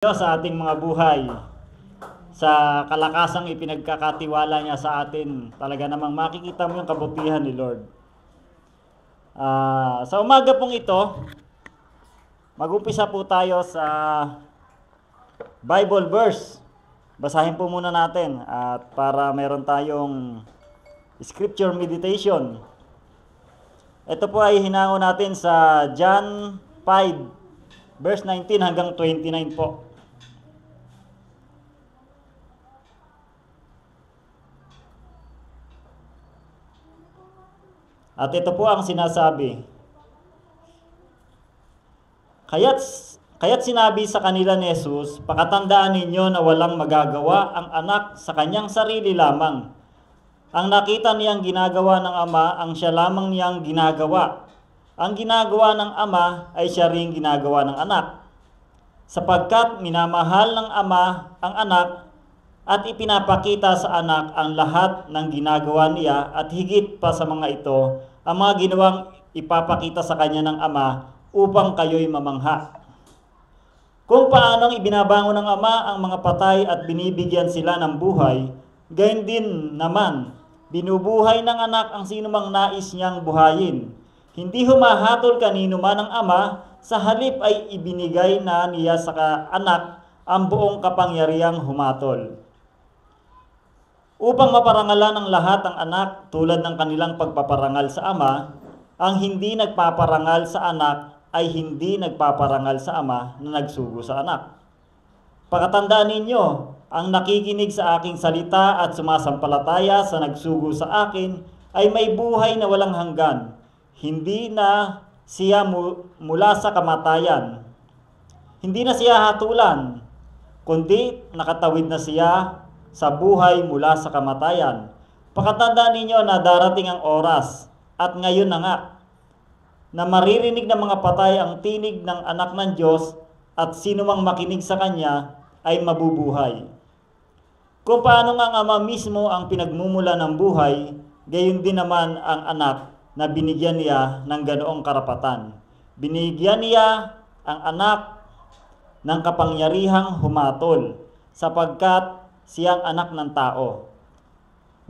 Diyos sa ating mga buhay, sa kalakasang ipinagkakatiwala niya sa atin, talaga namang makikita mo yung kabutihan ni Lord. Sa umaga pong ito, mag-umpisa po tayo sa Bible verse. Basahin po muna natin at para meron tayong scripture meditation. Ito po ay hinango natin sa John 5, verse 19 hanggang 29 po. At ito po ang sinasabi. Kaya't sinabi sa kanila ni Jesus, pakatandaan ninyo na walang magagawa ang anak sa kanyang sarili lamang. Ang nakita niyang ginagawa ng Ama, ang siya lamang niyang ginagawa. Ang ginagawa ng Ama ay siya ring ginagawa ng anak. Sapagkat minamahal ng Ama ang anak at ipinapakita sa anak ang lahat ng ginagawa niya at higit pa sa mga ito, ang mga ginawang ipapakita sa kanya ng Ama upang kayo'y mamangha. Kung paanong ibinabangon ng Ama ang mga patay at binibigyan sila ng buhay, gayon din naman, binubuhay ng anak ang sinumang nais niyang buhayin. Hindi humahatol kanino man ang Ama, sa halip ay ibinigay na niya sa anak ang buong kapangyarihang humatol. Upang maparangalan ng lahat ang anak tulad ng kanilang pagpaparangal sa Ama, ang hindi nagpaparangal sa anak ay hindi nagpaparangal sa Ama na nagsugo sa anak. Pakatandaan ninyo, ang nakikinig sa aking salita at sumasampalataya sa nagsugo sa akin ay may buhay na walang hanggan. Hindi na siya mula sa kamatayan. Hindi na siya hatulan, kundi nakatawid na siya sa buhay mula sa kamatayan. Pakatandaan ninyo na darating ang oras, at ngayon na nga, na maririnig ng mga patay ang tinig ng anak ng Diyos, at sino mang makinig sa kanya ay mabubuhay. Kung paano nga ang Ama mismo ang pinagmumula ng buhay, gayon din naman ang anak na binigyan niya ng ganoong karapatan. Binigyan niya ang anak ng kapangyarihang humatol, sapagkat siyang anak ng tao.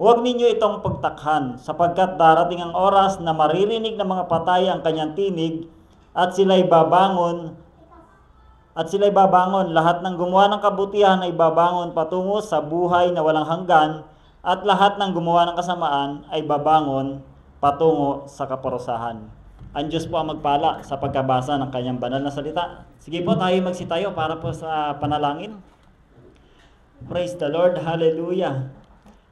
Huwag ninyo itong pagtakhan, sapagkat darating ang oras na maririnig ng mga patay ang kanyang tinig, at sila'y babangon, lahat ng gumawa ng kabutihan ay babangon patungo sa buhay na walang hanggan, at lahat ng gumawa ng kasamaan ay babangon patungo sa kaparusahan. Ang Diyos po ang magpala sa pagkabasa ng kanyang banal na salita. Sige po, tayo magsitayo para po sa panalangin. Praise the Lord, hallelujah.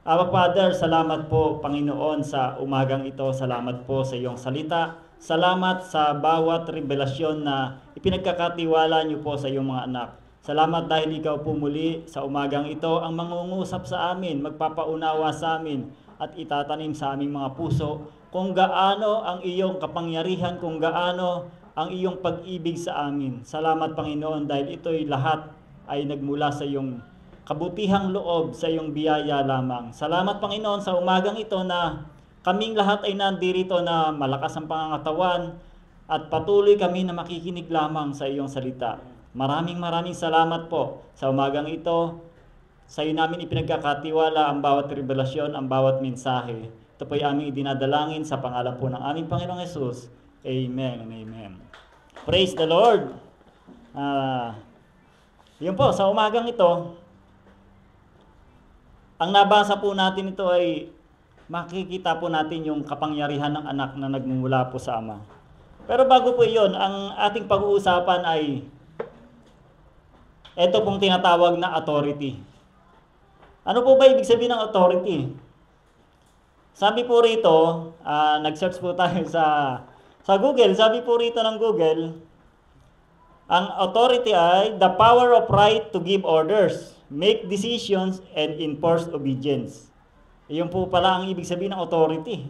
Our Father, salamat po Panginoon sa umagang ito. Salamat po sa iyong salita. Salamat sa bawat revelasyon na ipinagkakatiwala niyo po sa iyong mga anak. Salamat dahil ikaw po muli sa umagang ito ang mangungusap sa amin, magpapaunawa sa amin at itatanim sa aming mga puso kung gaano ang iyong kapangyarihan, kung gaano ang iyong pag-ibig sa amin. Salamat Panginoon dahil ito'y lahat ay nagmula sa iyong kabutihang loob, sa iyong biyaya lamang. Salamat Panginoon sa umagang ito na kaming lahat ay nandirito na malakas ang pangangatawan at patuloy kami na makikinig lamang sa iyong salita. Maraming salamat po sa umagang ito. Sa iyo namin ipinagkakatiwala ang bawat revelasyon, ang bawat mensahe. Ito po ay aming idinadalangin sa pangalan po ng aming Panginoong Hesus. Amen and amen. Praise the Lord! Yun po, sa umagang ito, ang nabasa po natin ito ay makikita po natin yung kapangyarihan ng anak na nagmumula po sa Ama. Pero bago po iyon, ang ating pag-uusapan ay ito pong tinatawag na authority. Ano po ba ibig sabihin ng authority? Sabi po rito, nag-search po tayo sa Google, sabi po rito ng Google, ang authority ay the power of right to give orders, make decisions, and enforce obedience. Iyon po pala ang ibig sabihin ng authority.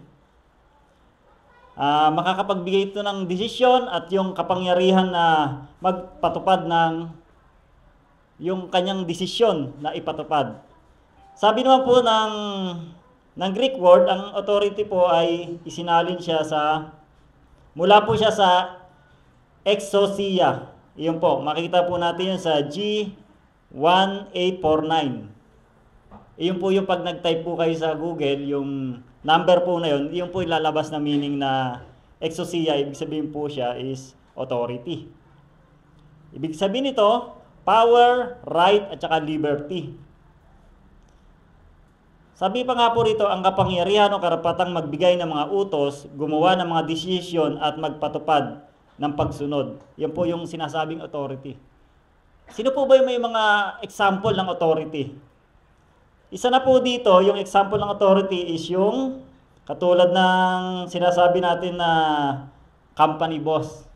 Makakapagbigay ito ng desisyon at yung kapangyarihan na magpatupad ng yung kanyang desisyon na ipatupad. Sabi naman po ng Greek word, ang authority po ay isinalin siya mula po siya sa exousia. Iyon po, makikita po natin yun sa G1849. Iyon po yung pag nag-type po kayo sa Google, yung number po na yun, iyon po ilalabas na meaning na exousia, ibig sabihin po siya is authority. Ibig sabihin nito, power, right, at saka liberty. Sabi pa nga po rito, ang kapangyarihan o karapatang magbigay ng mga utos, gumawa ng mga desisyon at magpatupad ng pagsunod. Yan po yung sinasabing authority. Sino po ba yung may mga example ng authority? Isa na po dito, yung example ng authority is yung katulad ng sinasabi natin na company boss.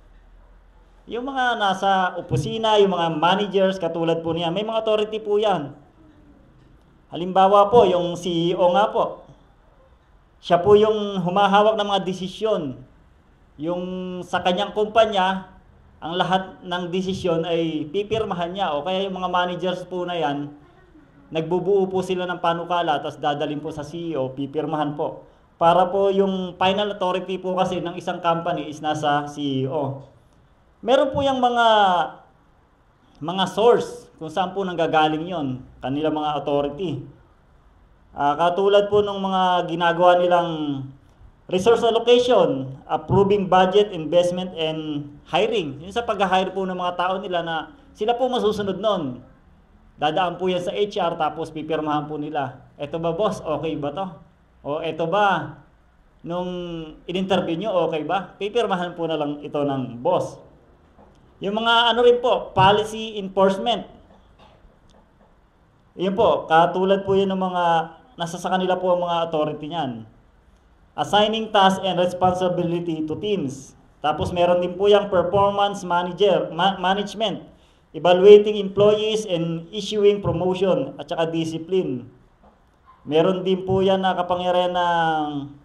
Yung mga nasa opisina, yung mga managers, katulad po niya, may mga authority po yan. Halimbawa po, yung CEO nga po. Siya po yung humahawak ng mga desisyon. Yung sa kanyang kumpanya, ang lahat ng desisyon ay pipirmahan niya. O kaya yung mga managers po na yan, nagbubuo po sila ng panukala, tapos dadalhin po sa CEO, pipirmahan po. Para po yung final authority po kasi ng isang company is nasa CEO. Meron po yung mga source kung saan po nanggagaling yon, kanilang mga authority. Katulad po ng mga ginagawa nilang resource allocation, approving budget, investment, and hiring. Yung sa pag-hire po ng mga tao nila na sila po masusunod nun. Dadaan po yan sa HR tapos pipirmahan po nila. Eto ba boss, okay ba to? O eto ba, nung in-interview nyo, okay ba? Pipirmahan po na lang ito ng boss. Yung mga ano rin po, policy enforcement. Yun po, katulad po yun ng mga, nasa sa kanila po ang mga authority niyan. Assigning tasks and responsibility to teams. Tapos meron din po yung performance management. Evaluating employees and issuing promotion at saka discipline. Meron din po yan na kapangyarihan ng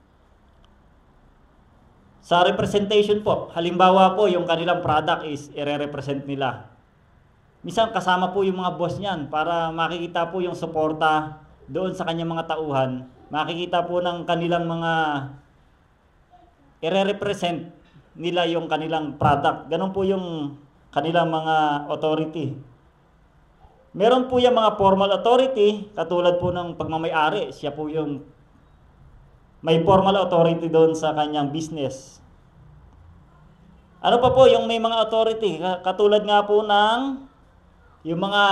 sa representation po. Halimbawa po, yung kanilang product is i-represent nila. Minsan kasama po yung mga boss niyan para makikita po yung suporta doon sa kanyang mga tauhan. Makikita po ng kanilang mga i-represent nila yung kanilang product. Ganun po yung kanilang mga authority. Meron po yung mga formal authority, katulad po ng pagmamay-ari. Siya po yung may formal authority doon sa kanyang business. Ano pa po yung may mga authority? Katulad nga po ng yung mga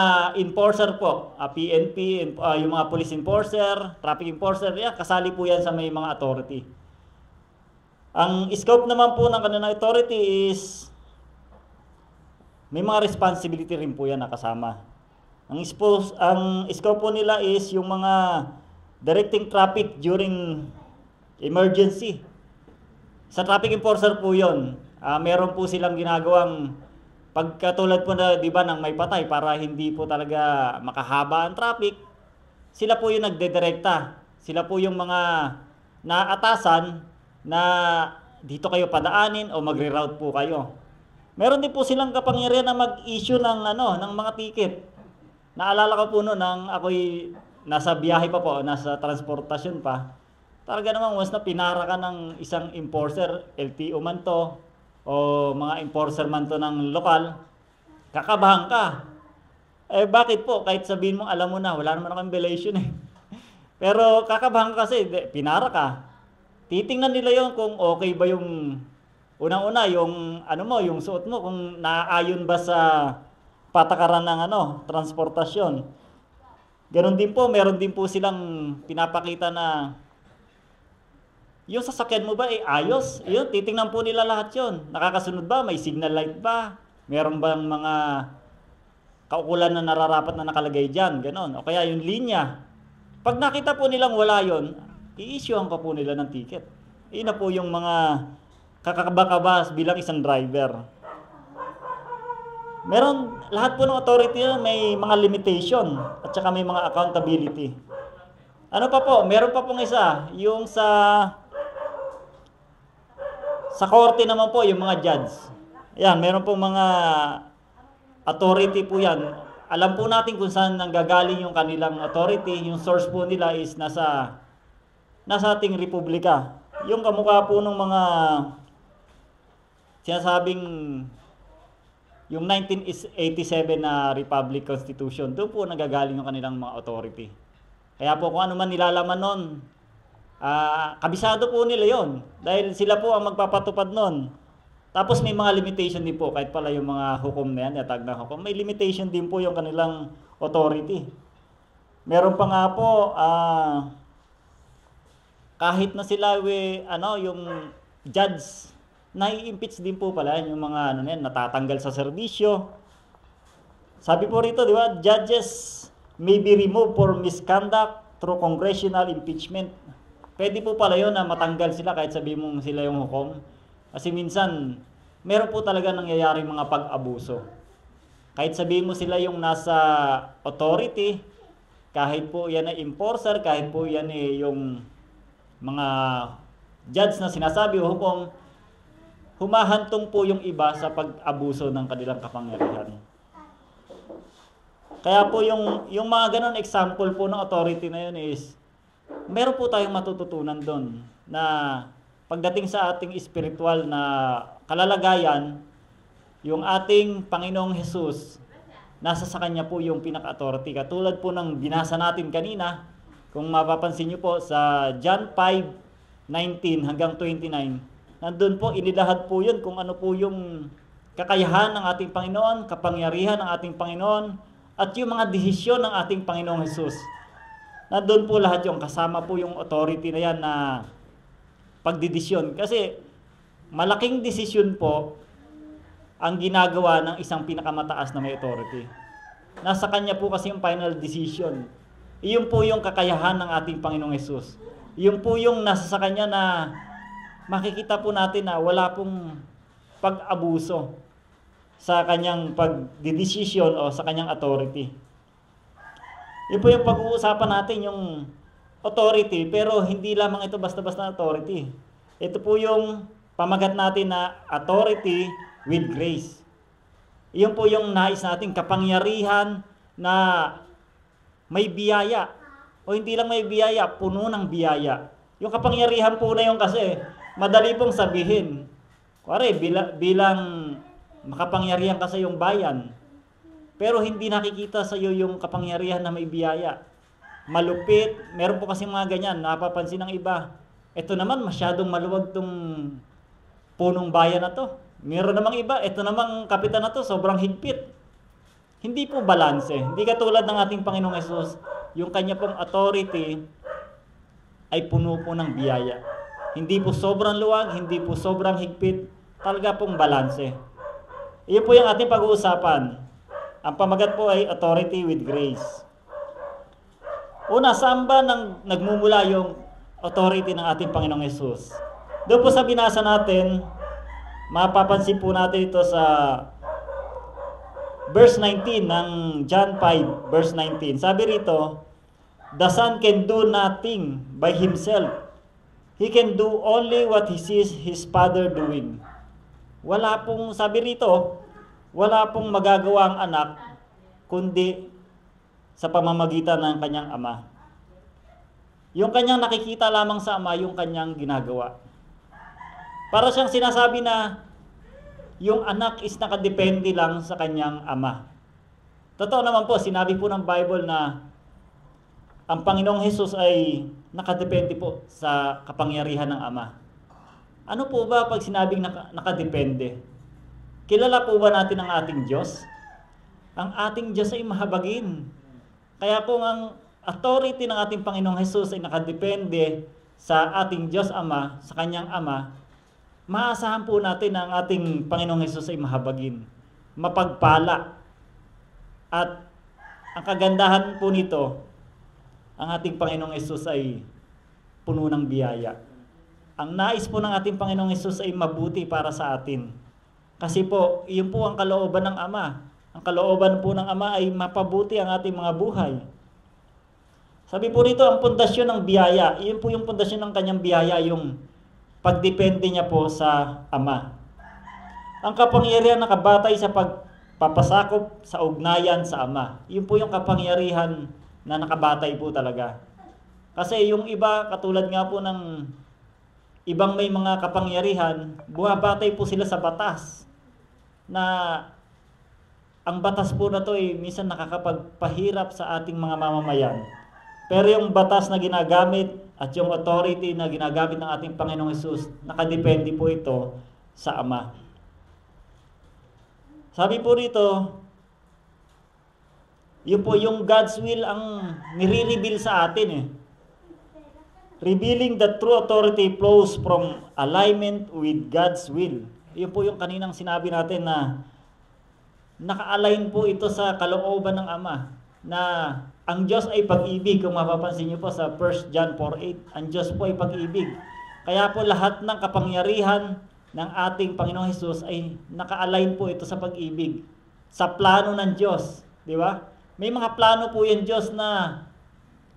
enforcer po, PNP, yung mga police enforcer, traffic enforcer, kasali po yan sa may mga authority. Ang scope naman po ng kanilang authority is may mga responsibility rin po yan nakasama. Ang scope po nila is yung mga directing traffic during emergency. Sa traffic enforcer po yun. Meron po silang ginagawang pagkatulad po na, di ba, ng may patay para hindi po talaga makahaba ang traffic. Sila po yung nagdedirekta. Sila po yung mga naatasan na dito kayo padaanin o magre-route po kayo. Meron din po silang kapangyarihan na mag-issue ng ng mga ticket. Naalala ko po noon nang ako'y nasa biyahe pa po, nasa transportasyon pa. Talaga naman once na pinara ka ng isang enforcer, LTO man to, o mga enforcer man to ng lokal, kakabahan ka. Bakit po? Kahit sabihin mo, alam mo na, wala naman akong violation eh. Pero kakabahan ka kasi, pinara ka. Titingnan nila yon kung okay ba yung, unang-una, yung, yung suot mo, kung naaayon ba sa patakaran ng transportasyon. Ganon din po, meron din po silang pinapakita na yung sasakyan mo ba ayos? Yun, titingnan po nila lahat yun. Nakakasunod ba? May signal light ba? Meron bang mga kaukulan na nararapat na nakalagay dyan? Ganon. O kaya yung linya. Pag nakita po nilang wala yun, i-issuean ka po nila ng ticket. Yun na po yung mga kakabakabas bilang isang driver. Meron, lahat po ng authority may mga limitation at saka may mga accountability. Ano pa po? Meron pa pong isa, yung sa korte naman po, yung mga judge. Ayan, meron pong mga authority po yan. Alam po natin kung saan nanggagaling yung kanilang authority. Yung source po nila is nasa ating republika. Yung kamukha po ng mga sinasabing yung 1987 na Republic Constitution, doon po nagagaling yung kanilang mga authority. Kaya po kung ano man nilalaman nun, kabisado po nila yon dahil sila po ang magpapatupad nun. Tapos may mga limitation din po, kahit pala yung mga hukom na yan, yatag na hukom, may limitation din po yung kanilang authority. Meron pa nga po, kahit na sila, yung judge, nai-impeach din po pala yung mga natatanggal sa serbisyo. Sabi po rito, di ba, judges may be removed for misconduct through congressional impeachment. Pwede po pala yun na matanggal sila kahit sabihin mo sila yung hukom. Kasi minsan, meron po talaga nangyayari mga pag-abuso. Kahit sabihin mo sila yung nasa authority, kahit po yan ay enforcer, kahit po yan ay yung mga judge na sinasabi o hukom, humahantong po yung iba sa pag-abuso ng kanilang kapangyarihan. Kaya po yung mga ganon example po ng authority na yun is, meron po tayong matututunan doon na pagdating sa ating spiritual na kalalagayan, yung ating Panginoong Jesus, nasa sa Kanya po yung pinaka-authority. Katulad po ng binasa natin kanina, kung mapapansin nyo po sa John 5:19 hanggang 29, nandun po, inilahad po yun kung ano po yung kakayahan ng ating Panginoon, kapangyarihan ng ating Panginoon, at yung mga desisyon ng ating Panginoong Jesus. Nandun po lahat yung kasama po yung authority na yan na pagdidesisyon. Kasi malaking desisyon po ang ginagawa ng isang pinakamataas na may authority. Nasa Kanya po kasi yung final decision. Iyon po yung kakayahan ng ating Panginoong Jesus. Iyon po yung nasa sa Kanya na makikita po natin na wala pong pag-abuso sa Kanyang pagdidesisyon o sa Kanyang authority. Yun po yung pag-uusapan natin, yung authority, pero hindi lamang ito basta-basta authority. Ito po yung pamagat natin na authority with grace. Iyon po yung nais natin, kapangyarihan na may biyaya. O hindi lang may biyaya, puno ng biyaya. Yung kapangyarihan po na yun kasi, madali pong sabihin. Kuwari, bilang makapangyarihan ka sa iyong bayan, pero hindi nakikita sa iyo yung kapangyarihan na may biyaya. Malupit, meron po kasi mga ganyan, napapansin ng iba. Ito naman, masyadong maluwag tong punong bayan na to. Meron namang iba, ito namang kapitan na to, sobrang higpit. Hindi po balanse. Hindi katulad ng ating Panginoong Hesus, yung Kanya pong authority ay puno po ng biyaya. Hindi po sobrang luwag, hindi po sobrang higpit, talaga pong balanse. Iyon po yung ating pag-uusapan. Ang pamagat po ay authority with grace. Una, saan ba nagmumula yung authority ng ating Panginoong Hesus? Doon po sa binasa natin, mapapansin po natin ito sa verse 19 ng John 5, verse 19. Sabi rito, the Son can do nothing by Himself. He can do only what He sees His Father doing. Wala pong, sabi rito, wala pong magagawa ang anak kundi sa pamamagitan ng kanyang ama. Yung kanyang nakikita lamang sa ama, yung kanyang ginagawa. Para siyang sinasabi na yung anak is nakadepende lang sa kanyang ama. Totoo naman po, sinabi po ng Bible na ang Panginoong Hesus ay nakadepende po sa kapangyarihan ng ama. Ano po ba pag sinabing nakadepende? Kilala po ba natin ang ating Diyos? Ang ating Diyos ay mahabagin. Kaya kung ang authority ng ating Panginoong Hesus ay nakadepende sa ating Diyos Ama, sa Kanyang Ama, maasahan po natin na ang ating Panginoong Hesus ay mahabagin, mapagpala. At ang kagandahan po nito, ang ating Panginoong Hesus ay puno ng biyaya. Ang nais po ng ating Panginoong Hesus ay mabuti para sa atin. Kasi po, iyon po ang kalooban ng Ama. Ang kalooban po ng Ama ay mapabuti ang ating mga buhay. Sabi po rito, ang pundasyon ng biyaya, iyon po yung pundasyon ng kanyang biyaya, yung pagdepende niya po sa Ama. Ang kapangyarihan nakabatay sa pagpapasakop sa ugnayan sa Ama. Iyon po yung kapangyarihan na nakabatay po talaga. Kasi yung iba, katulad nga po ng ibang may mga kapangyarihan, buhabatay po sila sa batas na ang batas po na to ay minsan nakakapagpahirap sa ating mga mamamayan. Pero yung batas na ginagamit at yung authority na ginagamit ng ating Panginoong Hesus, nakadepende po ito sa Ama. Sabi po rito, yun po yung God's will ang nire-reveal sa atin eh. Revealing the true authority flows from alignment with God's will. Yun po yung kaninang sinabi natin na naka-align po ito sa kalooban ng Ama. Na ang Diyos ay pag-ibig. Kung mapapansin niyo po sa 1 John 4:8, ang Diyos po ay pag-ibig. Kaya po lahat ng kapangyarihan ng ating Panginoong Hesus ay naka-align po ito sa pag-ibig. Sa plano ng Diyos. Di ba? May mga plano po yung Diyos na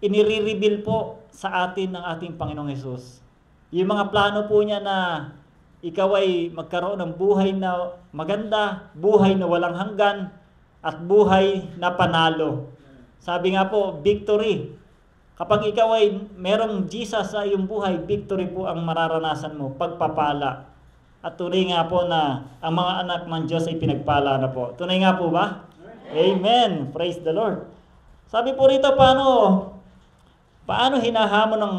inire-reveal po sa atin ng ating Panginoong Hesus. Yung mga plano po niya na ikaw ay magkaroon ng buhay na maganda, buhay na walang hanggan, at buhay na panalo. Sabi nga po, victory. Kapag ikaw ay merong Jesus sa iyong buhay, victory po ang mararanasan mo, pagpapala. At tunay nga po na ang mga anak ng Diyos ay pinagpala na po. Tunay nga po ba? Amen. Praise the Lord. Sabi po rito, paano hinahamon ng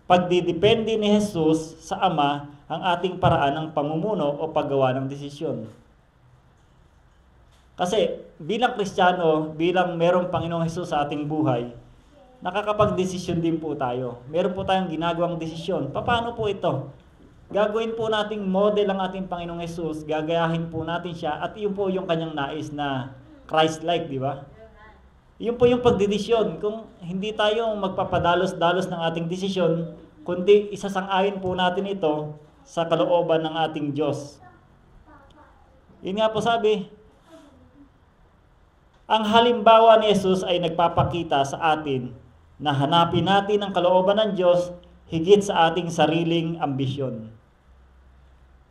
pagdidepende ni Jesus sa Ama ang ating paraan ng pamumuno o paggawa ng desisyon? Kasi bilang Kristiyano, bilang merong Panginoong Hesus sa ating buhay, nakakapag-desisyon din po tayo. Meron po tayong ginagawang desisyon. Paano po ito? Gagawin po nating model ang ating Panginoong Hesus, gagayahin po natin siya, at yun po yung kanyang nais na Christ-like, di ba? Yun po yung pagdedesisyon. Kung hindi tayo magpapadalos-dalos ng ating desisyon, kundi isasang-ayon po natin ito sa kalooban ng ating Diyos. Yun nga po sabi, ang halimbawa ni Jesus ay nagpapakita sa atin na hanapin natin ang kalooban ng Diyos higit sa ating sariling ambisyon.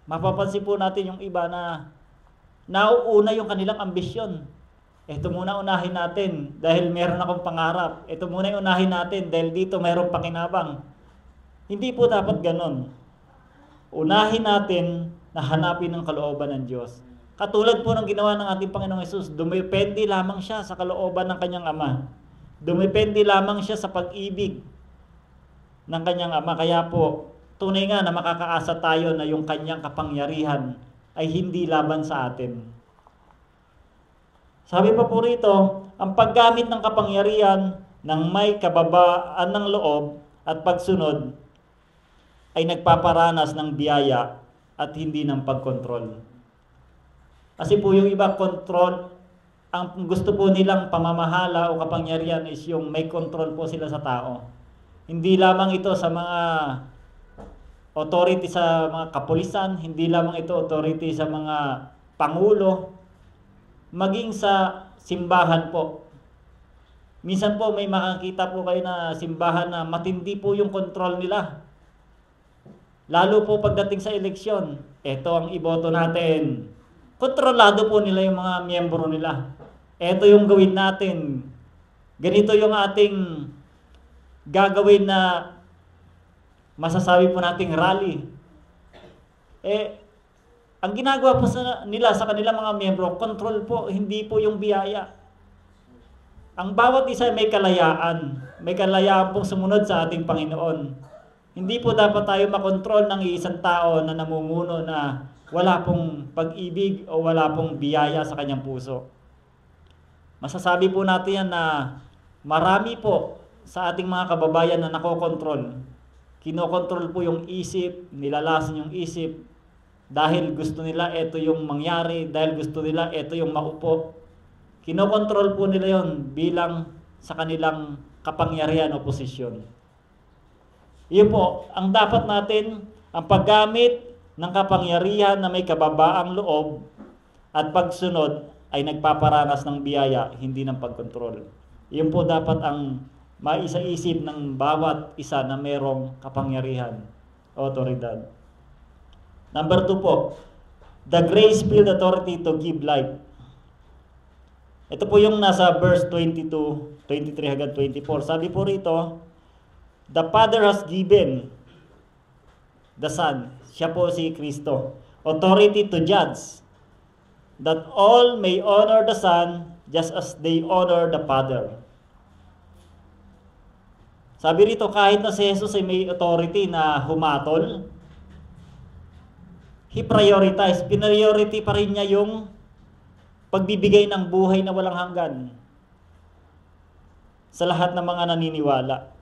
Mapapansin po natin yung iba na nauuna yung kanilang ambisyon. Ito muna unahin natin dahil meron akong pangarap. Ito muna unahin natin dahil dito mayroong pakinabang. Hindi po dapat ganon. Unahin natin na hanapin ang kalooban ng Diyos. Katulad po ng ginawa ng ating Panginoong Hesus, dumepende lamang siya sa kalooban ng kanyang Ama. Dumepende lamang siya sa pag-ibig ng kanyang Ama. Kaya po, tunay nga na makakaasa tayo na yung kanyang kapangyarihan ay hindi laban sa atin. Sabi pa po rito, ang paggamit ng kapangyarihan ng may kababaan ng loob at pagsunod ay nagpaparanas ng biyaya at hindi ng pagkontrol. Kasi po yung iba control, ang gusto po nilang pamamahala o kapangyarihan is yung may control po sila sa tao. Hindi lamang ito sa mga authority sa mga kapulisan, hindi lamang ito authority sa mga pangulo, maging sa simbahan po. Minsan po may makakita po kayo na simbahan na matindi po yung control nila. Lalo po pagdating sa eleksyon, ito ang iboto natin. Kontrolado po nila yung mga miyembro nila. Ito yung gawin natin. Ganito yung ating gagawin na masasabi po nating rally. Ang ginagawa po nila sa kanilang mga miyembro, control po, hindi po yung biyaya. Ang bawat isa may kalayaan. May kalayaan pong sumunod sa ating Panginoon. Hindi po dapat tayo makontrol ng isang tao na namumuno na wala pong pag-ibig o wala pong biyaya sa kanyang puso. Masasabi po natin yan na marami po sa ating mga kababayan na nakokontrol. Kinokontrol po yung isip, nilalasan yung isip, dahil gusto nila ito yung mangyari, dahil gusto nila ito yung maupo. Kinokontrol po nila yon bilang sa kanilang kapangyarihan o posisyon. Yun po, ang dapat natin, ang paggamit ng kapangyarihan na may kababaang loob at pagsunod ay nagpaparanas ng biyaya, hindi ng pagkontrol. Yun po dapat ang maisa-isip ng bawat isa na merong kapangyarihan o otoridad. Number 2 po, the grace-filled authority to give life. Ito po yung nasa verse 22, 23 hanggang 24. Sabi po rito, the Father has given the Son, siya po si Kristo, authority to judge. that all may honor the Son just as they honor the Father. Sabi rito, kahit na si Jesus ay may authority na humatol, he prioritized. Priority pa rin niya yung pagbibigay ng buhay na walang hanggan sa lahat ng mga naniniwala.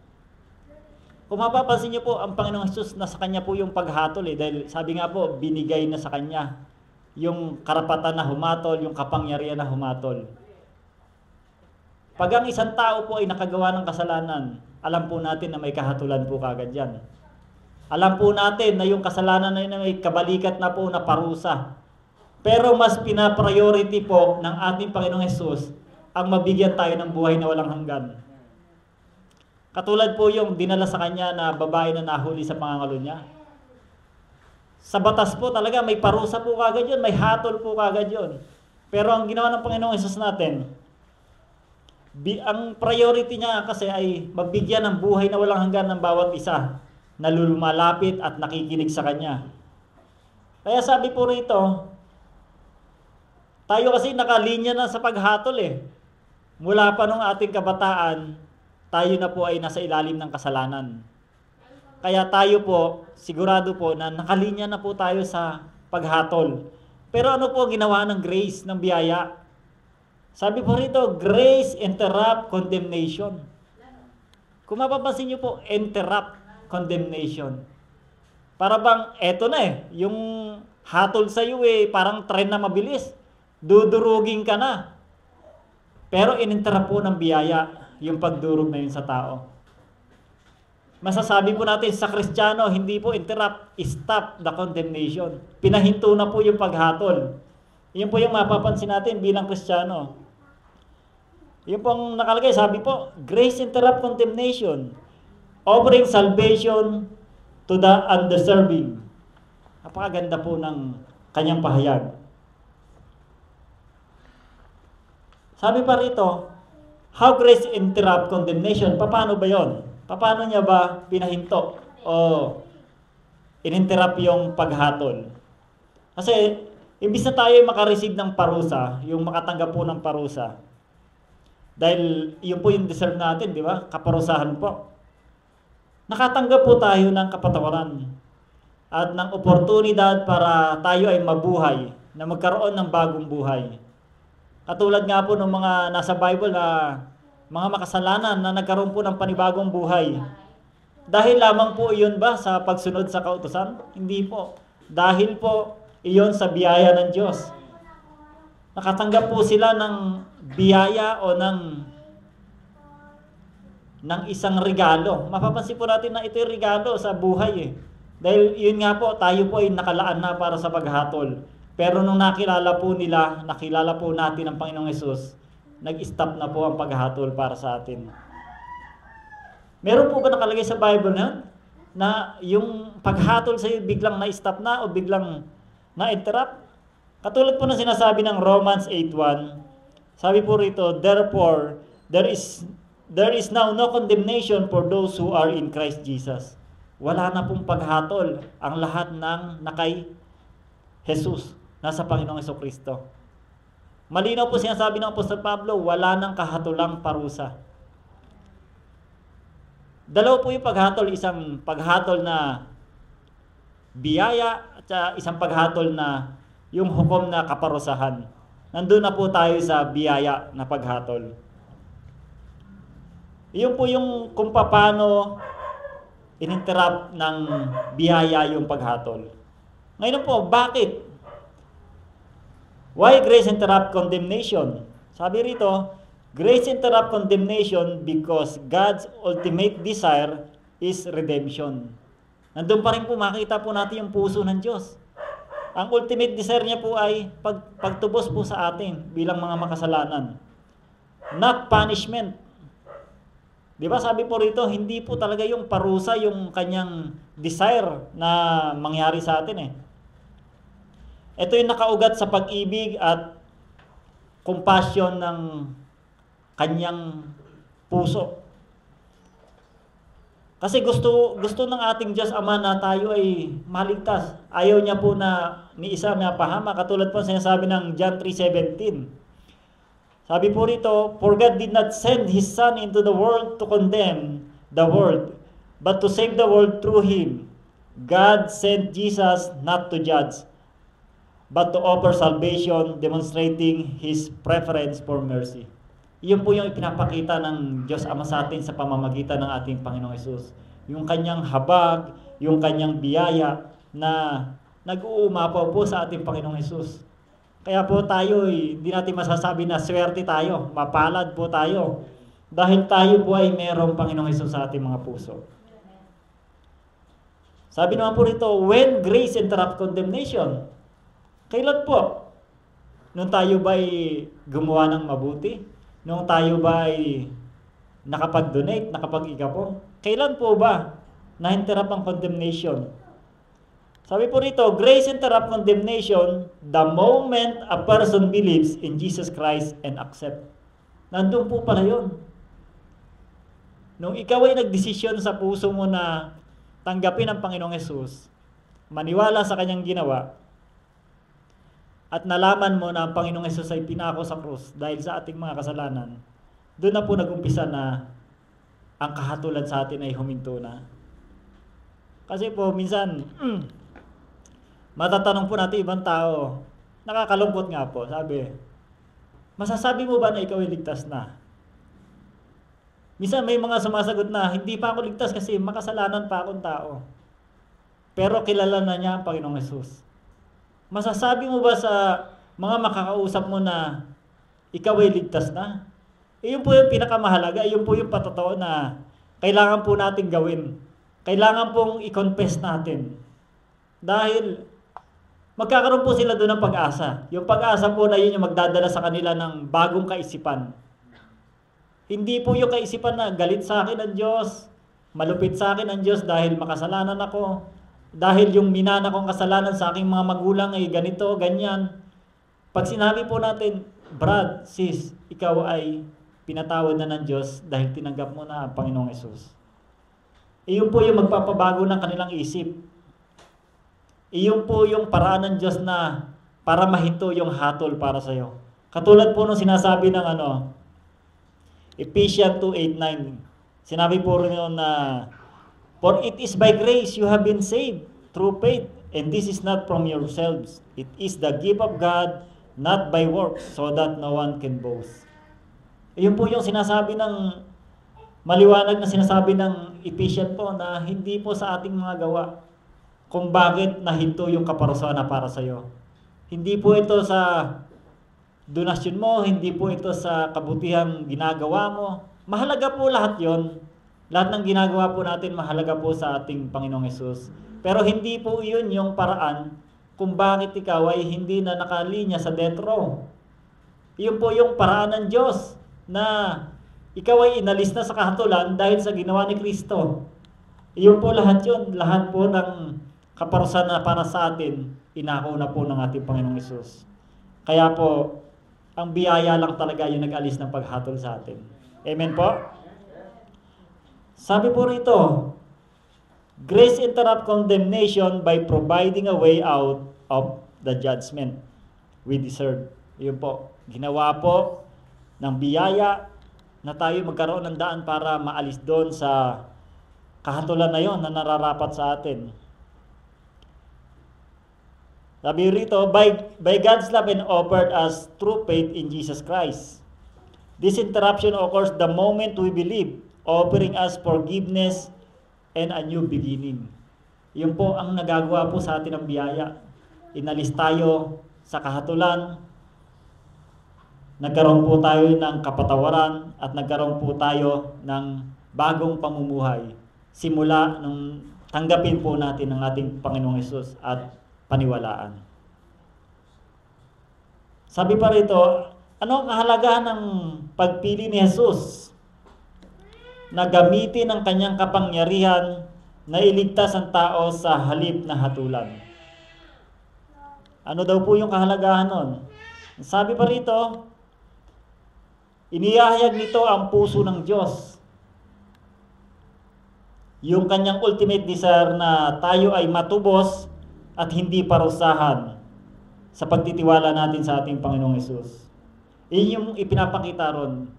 Kung mapapansin niyo po, ang Panginoong Jesus, nasa Kanya po yung paghatol dahil sabi nga po, binigay na sa Kanya yung karapatan na humatol, yung kapangyarihan na humatol. Pag ang isang tao po ay nakagawa ng kasalanan, alam po natin na may kahatulan po kagad yan. Alam po natin na yung kasalanan na yun may kabalikat na po na parusa. Pero mas pinapriority po ng ating Panginoong Jesus ang mabigyan tayo ng buhay na walang hanggan. Katulad po yung dinala sa Kanya na babae na nahuli sa pangangalo niya. Sa batas po talaga may parusa po kagad yun, may hatol po kagad yun. Pero ang ginawa ng Panginoong Jesus natin, ang priority niya kasi ay mabigyan ng buhay na walang hanggan ng bawat isa na lumalapit at nakikinig sa Kanya. Kaya sabi po rito, tayo kasi nakalinya na sa paghatol Mula pa nung ating kabataan, tayo na po ay nasa ilalim ng kasalanan. Kaya tayo po, sigurado po na nakalinya na po tayo sa paghatol. Pero ano po ginawa ng grace, ng biyaya? Sabi po rito, grace interrupt condemnation. Kung mapapansin niyo po, interrupt condemnation. Para bang, eto na yung hatol sa iyo parang tren na mabilis. Dudurugin ka na. Pero ininterrupt po ng biyaya yung pagdurog na yun sa tao. Masasabi po natin sa Kristiyano, hindi po interrupt, stop the condemnation. Pinahinto na po yung paghatol. Yun po yung mapapansin natin bilang Kristiyano. Yun pong nakalagay, sabi po, grace interrupt condemnation, offering salvation to the undeserving. Napakaganda po ng kanyang pahayag. Sabi pa rito, how grace interrupt condemnation? Paano ba yon? Paano niya ba pinahinto o ininterrupt yung paghatol? Kasi, imbis na tayo makareceive ng parusa, yung makatanggap po ng parusa, dahil yun po yung deserve natin, di ba? Kaparusahan po. Nakatanggap po tayo ng kapatawaran at ng oportunidad para tayo ay mabuhay, na magkaroon ng bagong buhay. Katulad nga po ng mga nasa Bible na mga makasalanan na nagkaroon po ng panibagong buhay. Dahil lamang po iyon ba sa pagsunod sa kautusan? Hindi po. Dahil po iyon sa biyaya ng Diyos. Nakatanggap po sila ng biyaya o ng isang regalo. Mapapansin po natin na ito yung regalo sa buhay Dahil yun nga po, tayo po ay nakalaan na para sa paghatol. Pero nung nakilala po natin ang Panginoong Hesus, nag-stop na po ang paghatol para sa atin. Meron po ba nakalagay sa Bible na yung paghatol sa iyo biglang na-stop na o biglang na-interrupt? Katulad po ng sinasabi ng Romans 8:1, sabi po rito, therefore, there is now no condemnation for those who are in Christ Jesus. Wala na pong paghatol ang lahat ng nakay Jesus, nasa Panginoong Hesukristo. Malinaw po sinasabi ng Apostol Pablo, wala nang kahatulang parusa. Dalawa po yung paghatol, isang paghatol na biyaya at isang paghatol na yung hukom na kaparusahan. Nandun na po tayo sa biyaya na paghatol. Iyon po yung kung paano ininterrupt ng biyaya yung paghatol. Ngayon po, bakit? Why grace interrupt condemnation? Sabi rito, grace interrupt condemnation because God's ultimate desire is redemption. Nandun pa rin po makita po natin yung puso ng Diyos. Ang ultimate desire niya po ay pagtubos po sa atin bilang mga makasalanan. Not punishment. Di ba sabi po rito, hindi po talaga yung parusa yung kanyang desire na mangyari sa atin Ito yung nakaugat sa pag-ibig at compassion ng kanyang puso. Kasi gusto ng ating Diyos Ama na tayo ay maligtas. Ayaw niya po na ni isa mapahama. Katulad po sinasabi ng John 3:17. Sabi po rito, "For God did not send His Son into the world to condemn the world, but to save the world through Him. God sent Jesus not to judge, but to offer salvation, demonstrating His preference for mercy." Iyon po yung ipinapakita ng Diyos Ama sa atin sa pamamagitan ng ating Panginoong Hesus. Yung kanyang habag, yung kanyang biyaya na nag-uumapaw po sa ating Panginoong Hesus. Kaya po tayo, hindi natin masasabi na swerte tayo, mapalad po tayo. Dahil tayo po ay mayroong Panginoong Hesus sa ating mga puso. Sabi naman po rito, when grace interrupt condemnation. Kailan po? Nung tayo ba'y gumawa ng mabuti? Nung tayo ba'y nakapag-donate, nakapag-igapo? Kailan po ba na-interrupt ang condemnation? Sabi po rito, grace interrupt condemnation the moment a person believes in Jesus Christ and accept. Nandun po pala yun. Nung ikaw ay nagdesisyon sa puso mo na tanggapin ang Panginoong Hesus, maniwala sa kanyang ginawa, at nalaman mo na ang Panginoong Hesus ay pinako sa krus dahil sa ating mga kasalanan, doon na po nag-umpisa na ang kahatulan sa atin ay huminto na. Kasi po, minsan, matatanong po natin ibang tao, nakakalungkot nga po, sabi, masasabi mo ba na ikaw ay ligtas na? Minsan may mga sumasagot na, hindi pa ako ligtas kasi makasalanan pa akong tao. Pero kilala na niya ang Panginoong Hesus. Masasabi mo ba sa mga makakausap mo na ikaw ay ligtas na? Iyon po yung pinakamahalaga, iyon po yung patotoo na kailangan po natin gawin. Kailangan pong i-confess natin. Dahil magkakaroon po sila doon ng pag-asa. Yung pag-asa po na yun yung magdadala sa kanila ng bagong kaisipan. Hindi po yung kaisipan na galit sa akin ang Diyos, malupit sa akin ang Diyos dahil makasalanan ako. Dahil yung minana kong kasalanan sa aking mga magulang ay ganito, ganyan. Pag sinabi po natin, Brad, sis, ikaw ay pinatawad na ng Diyos dahil tinanggap mo na ang Panginoong Hesus. Iyon po yung magpapabago ng kanilang isip. Iyon po yung paraan ng Diyos na para mahinto yung hatol para sa'yo. Katulad po nung sinasabi ng Ephesians 2:8-9. Sinabi po rin na, "For it is by grace you have been saved through faith, and this is not from yourselves. It is the gift of God, not by works, so that no one can boast." Iyon po yung sinasabi ng maliwanag na sinasabi ng Ephesians po na hindi po sa ating mga gawa kung bakit nahinto yung kaparusahan na para sa iyo. Hindi po ito sa donasyon mo, hindi po ito sa kabutihang ginagawa mo. Mahalaga po lahat yon. Lahat ng ginagawa po natin mahalaga po sa ating Panginoong Hesus. Pero hindi po iyon yung paraan kung bakit ikaw ay hindi na nakalinya sa death row. Iyon po yung paraan ng Diyos na ikaw ay inalis na sa kahatulan dahil sa ginawa ni Kristo. Iyon po lahat yun. Lahat po ng kaparusahan na para sa atin, inako na po ng ating Panginoong Hesus. Kaya po, ang biyaya lang talaga yung nag-alis ng paghatol sa atin. Amen po? Sabi po rito, grace interrupt condemnation by providing a way out of the judgment we deserve. Yun po, ginawa po ng biyaya na tayo magkaroon ng daan para maalis doon sa kahatulan na yon na nararapat sa atin. Sabi rito, by God's love and offered us through faith in Jesus Christ. This interruption occurs the moment we believe, offering us forgiveness and a new beginning. Yun po ang nagagawa po sa atin ng biyaya. Inalis tayo sa kahatulan, nagkaroon po tayo ng kapatawaran at nagkaroon po tayo ng bagong pamumuhay. Simula nung tanggapin po natin ang ating Panginoong Hesus at paniwalaan. Sabi pa rito, ano ang kahalagahan ng pagpili ni Hesus na gamitin ang kanyang kapangyarihan na iligtas ang tao sa halip na hatulan? Ano daw po yung kahalagahan nun? Sabi pa rito, inihahayag nito ang puso ng Diyos. yung kanyang ultimate desire na tayo ay matubos at hindi parusahan sa pagtitiwala natin sa ating Panginoong Hesus. Iyon yung ipinapakita ron.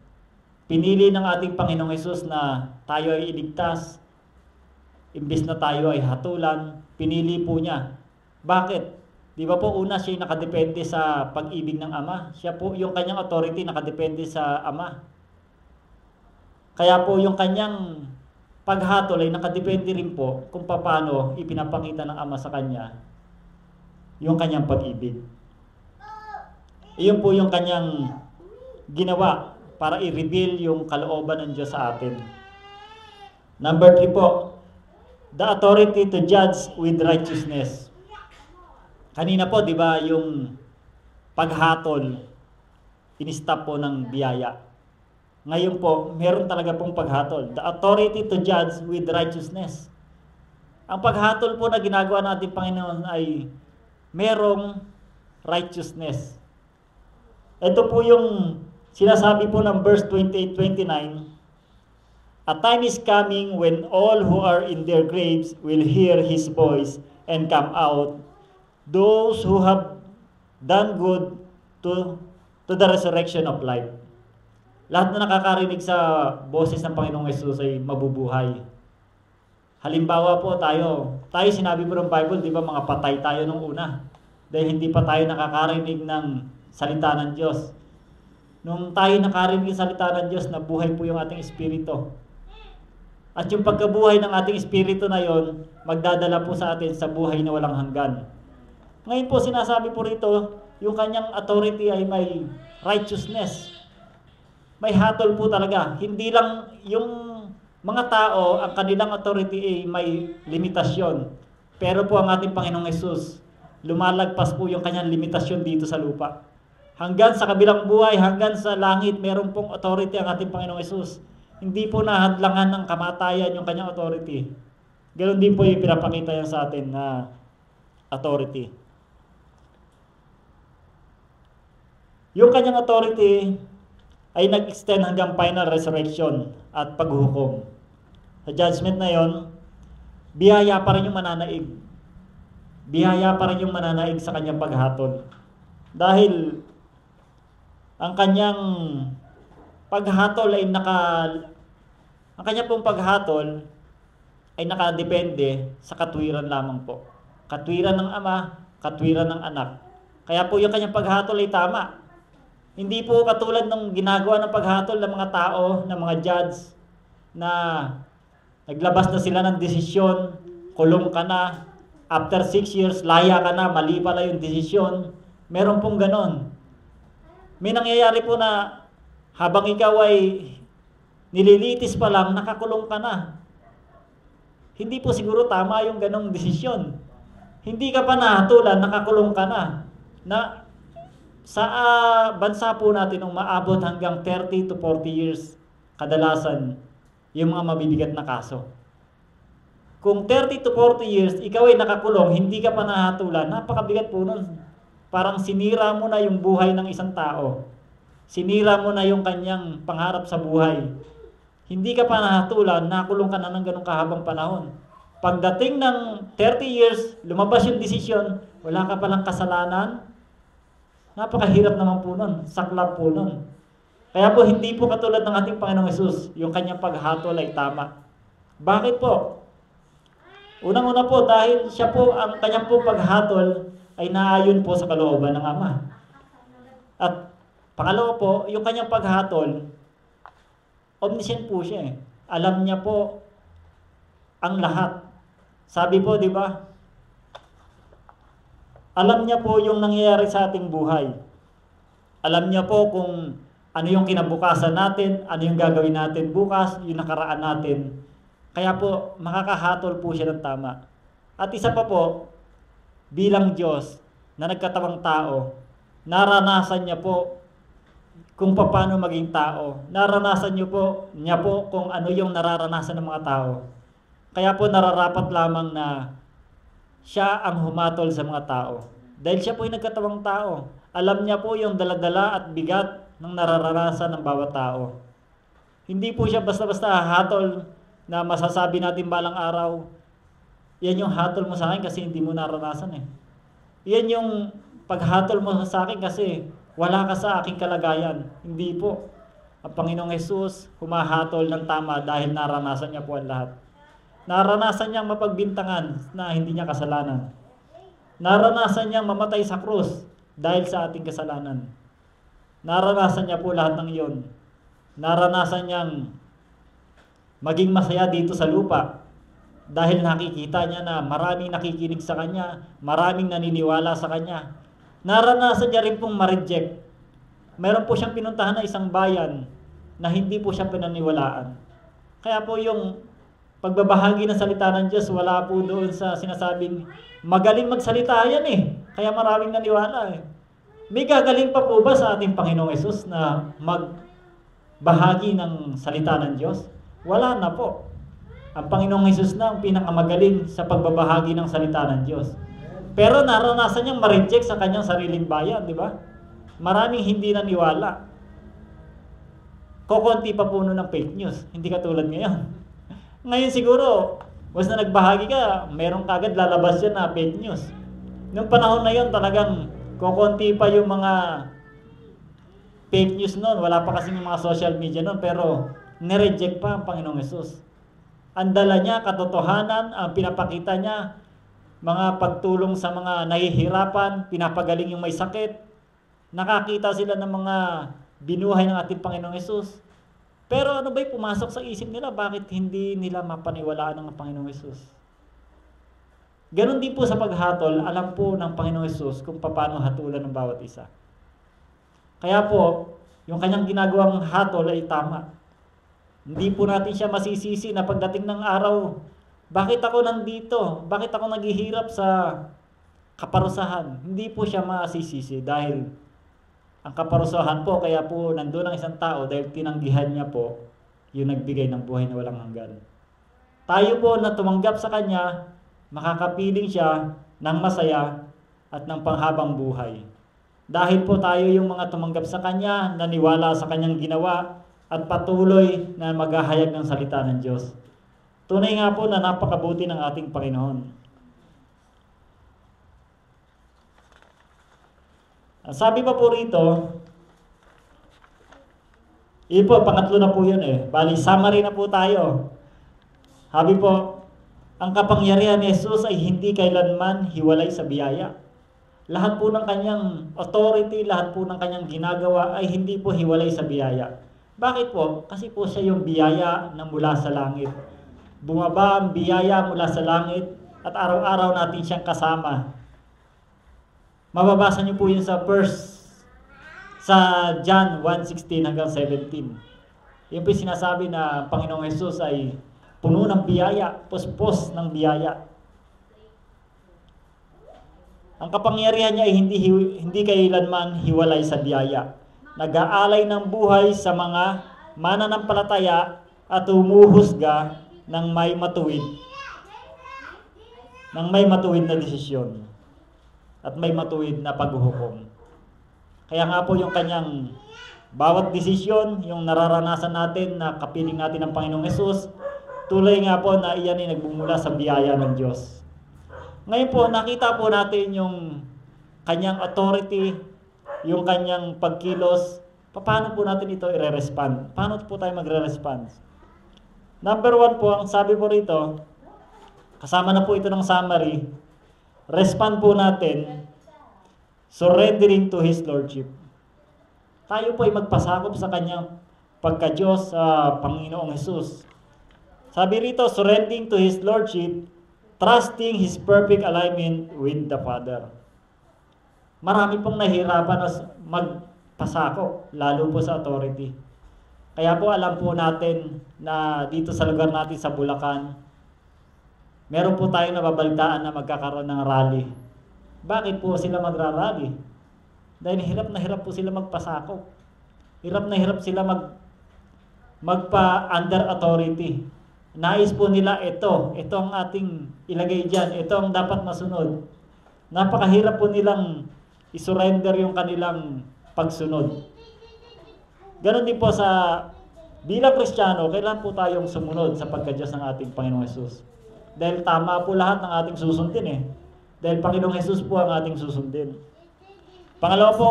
Pinili ng ating Panginoong Hesus na tayo ay iligtas, imbis na tayo ay hatulan, pinili po niya. Bakit? Di ba po una siya nakadepende sa pag-ibig ng Ama? Siya po yung kanyang authority nakadepende sa Ama. Kaya po yung kanyang paghatol ay nakadepende rin po kung paano ipinapakita ng Ama sa kanya yung kanyang pag-ibig. Iyon po yung kanyang ginawa para i-reveal yung kalooban ng Diyos sa atin. Number 3 po, the authority to judge with righteousness. Kanina po, di ba, yung paghatol, in-stop po ng biyaya. Ngayon po, meron talaga pong paghatol. The authority to judge with righteousness. Ang paghatol po na ginagawa natin, Panginoon, ay merong righteousness. Ito po yung sinasabi po ng verse 28-29, a time is coming when all who are in their graves will hear His voice and come out, those who have done good to the resurrection of life. Lahat na nakakarinig sa boses ng Panginoong Hesus ay mabubuhay. Halimbawa po tayo sinabi po ng Bible, di ba, mga patay tayo nung una. Dahil hindi pa tayo nakakarinig ng salita ng Diyos. Nung tayo nakarinig ng salita ng Diyos, nabuhay po yung ating espiritu. At yung pagkabuhay ng ating espiritu na yon, magdadala po sa atin sa buhay na walang hanggan. Ngayon po sinasabi po rito, yung kanyang authority ay may righteousness. May hatol po talaga. Hindi lang yung mga tao, ang kanilang authority ay may limitasyon. Pero po ang ating Panginoong Hesus, lumalagpas po yung kanyang limitasyon dito sa lupa. Hanggang sa kabilang buhay, hanggang sa langit, meron pong authority ang ating Panginoong Hesus. Hindi po nahadlangan ng kamatayan yung kanyang authority. Ganoon din po yung pinapakita niya sa atin na authority. Yung kanyang authority ay nag-extend hanggang final resurrection at paghuhukom. Sa judgment na yon, biyaya pa rin yung mananaig. Biyaya pa rin yung mananaig sa kanyang paghatol. Dahil ang kanyang paghatol ay ang kanya pong paghatol ay nakadepende sa katwiran lamang po. Katwiran ng Ama, katwiran ng Anak. Kaya po yung kanyang paghatol ay tama. Hindi po katulad ng ginagawa ng paghatol ng mga tao, ng mga judge, na naglabas na sila ng desisyon, kulong ka na, after 6 years, laya ka na, mali pala yung desisyon. Meron pong ganon. May nangyayari po na habang ikaw ay nililitis pa lang, nakakulong ka na. Hindi po siguro tama yung ganong desisyon. Hindi ka pa nahatulan, nakakulong ka na. Sa bansa po natin, umaabot hanggang 30 to 40 years, kadalasan, yung mga mabibigat na kaso. Kung 30 to 40 years, ikaw ay nakakulong, hindi ka pa nahatulan, napakabigat po nun. Parang sinira mo na yung buhay ng isang tao. Sinira mo na yung kanyang pangarap sa buhay. Hindi ka pa nahatulan, nakulong ka na ng ganong kahabang panahon. Pagdating ng 30 years, lumabas yung desisyon, wala ka palang kasalanan, napakahirap naman po nun, saklap po nun. Kaya po hindi po katulad ng ating Panginoong Hesus, yung kanyang paghatol ay tama. Bakit po? Unang-una po, dahil siya po, ang kanyang po paghatol ay naayon po sa kalooban ng Ama. At pangalawa po, yung kanyang paghatol, omniscient po siya eh. Alam niya po ang lahat. Sabi po, di ba? Alam niya po yung nangyayari sa ating buhay. Alam niya po kung ano yung kinabukasan natin, ano yung gagawin natin bukas, yung nakaraan natin. Kaya po, makakahatol po siya ng tama. At isa pa po, bilang Diyos na nagkatawang tao, naranasan niya po kung paano maging tao. Naranasan niya po kung ano yung nararanasan ng mga tao. Kaya po nararapat lamang na siya ang humatol sa mga tao. Dahil siya po ay nagkatawang tao. Alam niya po yung daladala at bigat ng nararanasan ng bawat tao. Hindi po siya basta-basta hahatol na masasabi natin balang araw, yan yung hatol mo sa akin kasi hindi mo naranasan eh. Yan yung paghatol mo sa akin kasi wala ka sa aking kalagayan. Hindi po. Ang Panginoong Hesus humahatol ng tama dahil naranasan niya po ang lahat. Naranasan niyang mapagbintangan na hindi niya kasalanan. Naranasan niyang mamatay sa krus dahil sa ating kasalanan. Naranasan niya po lahat ng iyon. Naranasan niyang maging masaya dito sa lupa dahil nakikita niya na maraming nakikinig sa kanya, maraming naniniwala sa kanya. Naranasan niya rin pong ma-reject. Meron po siyang pinuntahan na isang bayan na hindi po siya pinaniwalaan. Kaya po yung pagbabahagi ng salita ng Diyos, wala po doon sa sinasabing magaling magsalita yan eh. Kaya maraming naniwala eh. May gagaling pa po ba sa ating Panginoong Hesus na magbahagi ng salita ng Diyos? Wala na po. Ang Panginoong Hesus na ang pinakamagaling sa pagbabahagi ng salita ng Diyos. Pero naranasan niyang ma-reject sa kanyang sariling bayan, di ba? Maraming hindi naniwala. Kokonti pa puno ng fake news, hindi katulad ngayon. Ngayon siguro, once na nagbahagi ka, meron kagad lalabas yan na fake news. Noong panahon na yon talagang kokonti pa yung mga fake news noon. Wala pa kasi yung mga social media noon, pero nireject pa ang Panginoong Hesus. Ang dala niya, katotohanan, ang pinapakita niya, mga pagtulong sa mga nahihirapan, pinapagaling yung may sakit. Nakakita sila ng mga binuhay ng ating Panginoong Hesus. Pero ano ba'y pumasok sa isip nila? Bakit hindi nila mapaniwalaan ng Panginoong Hesus? Ganon din po sa paghatol, alam po ng Panginoong Hesus kung paano hatulan ng bawat isa. Kaya po, yung kanyang ginagawang hatol ay tama. Hindi po natin siya masisisi na pagdating ng araw, bakit ako nandito? Bakit ako naghihirap sa kaparusahan? Hindi po siya masisisi dahil ang kaparusahan po, kaya po nandun ang isang tao dahil tinanggihan niya po yung nagbigay ng buhay na walang hanggan. Tayo po na tumanggap sa Kanya, makakapiling siya ng masaya at ng panghabang buhay. Dahil po tayo yung mga tumanggap sa Kanya, naniwala sa Kanyang ginawa, at patuloy na maghahayag ng salita ng Diyos. Tunay nga po na napakabuti ng ating Panginoon. Sabi pa po rito, yun po, pangatlo na po yun eh. Bali, summary na po tayo. Sabi po, ang kapangyarihan ni Jesus ay hindi kailanman hiwalay sa biyaya. Lahat po ng kanyang authority, lahat po ng kanyang ginagawa ay hindi po hiwalay sa biyaya. Bakit po? Kasi po siya yung biyaya na mula sa langit. Bumaba ang biyaya mula sa langit at araw-araw natin siyang kasama. Mababasa niyo po yun sa John 1:16 hanggang 17. Yun po yung sinasabi na Panginoong Hesus ay puno ng biyaya, puspos ng biyaya. Ang kapangyarihan niya ay hindi kailanman hiwalay sa biyaya. Nag-aalay ng buhay sa mga mananampalataya at humuhusga ng may matuwid na desisyon at may matuwid na paghuhukom. Kaya nga po yung kanyang bawat desisyon, yung nararanasan natin na kapiling natin ng Panginoong Hesus, tuloy nga po na iyan ay nagbumula sa biyaya ng Diyos. Ngayon po, nakita po natin yung kanyang authority, yung kanyang pagkilos. Paano po natin ito i-respond? Paano po tayo magre-respond? Number 1 po, ang sabi po rito, kasama na po ito ng summary, respond po natin, surrendering to His Lordship. Tayo po ay magpasakop sa kanyang pagka-Diyos sa Panginoong Hesus. Sabi rito, surrendering to His Lordship, trusting His perfect alignment with the Father. Marami pong nahihirapan na magpasakop, lalo po sa authority. Kaya po alam po natin na dito sa lugar natin sa Bulacan, meron po tayong nababalitaan na magkakaroon ng rally. Bakit po sila magra-rally? Dahil hirap na hirap po sila magpasakop. Hirap na hirap sila magpa-under authority. Nais po nila ito ang ating ilagay dyan, ito ang dapat masunod. Napakahirap po nilang isurrender yung kanilang pagsunod. Ganon din po sa Bilang Kristiyano, kailan po tayong sumunod sa pagka-Diyos ng ating Panginoong Hesus? Dahil tama po lahat ng ating susundin eh. Dahil Panginoong Hesus po ang ating susundin. Pangalawa po,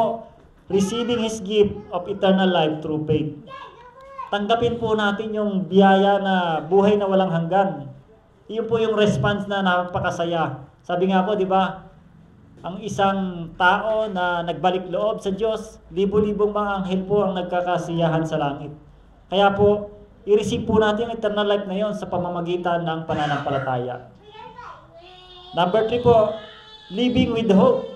receiving His gift of eternal life through faith. Tanggapin po natin yung biyaya na buhay na walang hanggan. Iyon po yung response na napakasaya. Sabi nga po, di ba, ang isang tao na nagbalik loob sa Diyos, libo-libong mga anghel po ang nagkakasiyahan sa langit. Kaya po, i-receive po natin ang eternal life na yon sa pamamagitan ng pananampalataya. Number 3 po, living with hope.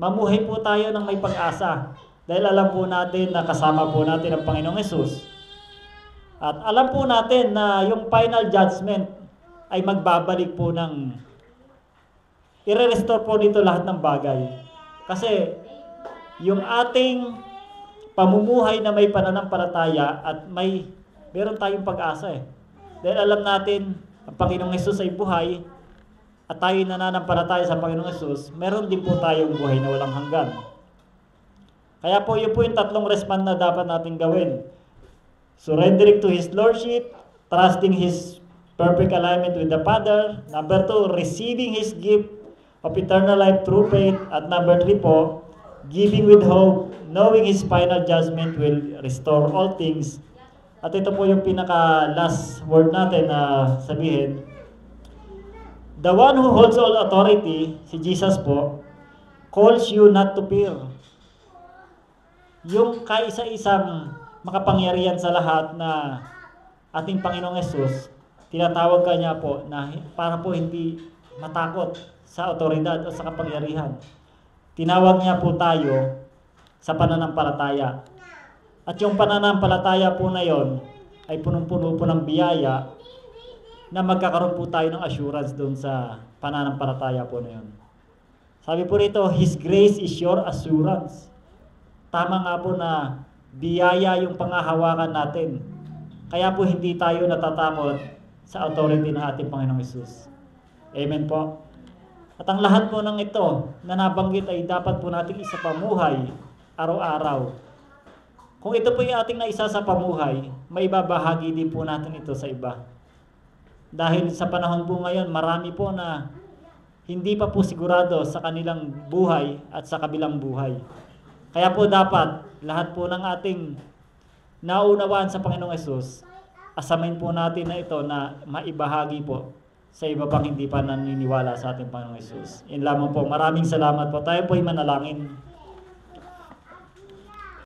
Mamuhay po tayo ng may pag-asa. Dahil alam po natin na kasama po natin ang Panginoong Hesus. At alam po natin na yung final judgment ay magbabalik po ng i-restore po dito lahat ng bagay. Kasi yung ating pamumuhay na may pananampalataya at meron tayong pag-asa eh. Dahil alam natin ang Panginoong Hesus ay buhay at tayo nananampalataya sa Panginoong Hesus, meron din po tayong buhay na walang hanggan. Kaya po yun po yung tatlong response na dapat natin gawin. Surrendering to His Lordship, trusting His perfect alignment with the Father. Number 2, receiving His gift of eternal life through faith. At number 3 po, giving with hope, knowing His final judgment will restore all things. At ito po yung pinaka-last word natin na sabihin. The one who holds all authority, si Jesus po, calls you not to fear. Yung kaisa-isang makapangyarihan sa lahat na ating Panginoong Hesus, tinatawag ka niya po na para po hindi matakot sa otoridad o sa kapangyarihan. Tinawag niya po tayo sa pananampalataya. At yung pananampalataya po na yon ay punong-puno po ng biyaya na magkakaroon po tayo ng assurance doon sa pananampalataya po na yun. Sabi po rito, His grace is your assurance. Tama nga po na biyaya yung pangahawakan natin. Kaya po hindi tayo natatakot sa authority ng ating Panginoong Hesus. Amen po. At ang lahat po ng ito na nabanggit ay dapat po nating isa pamuhay araw-araw. Kung ito po yung ating naisa sa pamuhay, may babahagi din po natin ito sa iba. Dahil sa panahon po ngayon, marami po na hindi pa po sigurado sa kanilang buhay at sa kabilang buhay. Kaya po dapat lahat po ng ating naunawaan sa Panginoong Hesus, asamin po natin na ito na maibahagi po sa iba pang hindi pa naniniwala sa ating Panginoong Hesus. Yun lamang po. Maraming salamat po. Tayo po ay manalangin.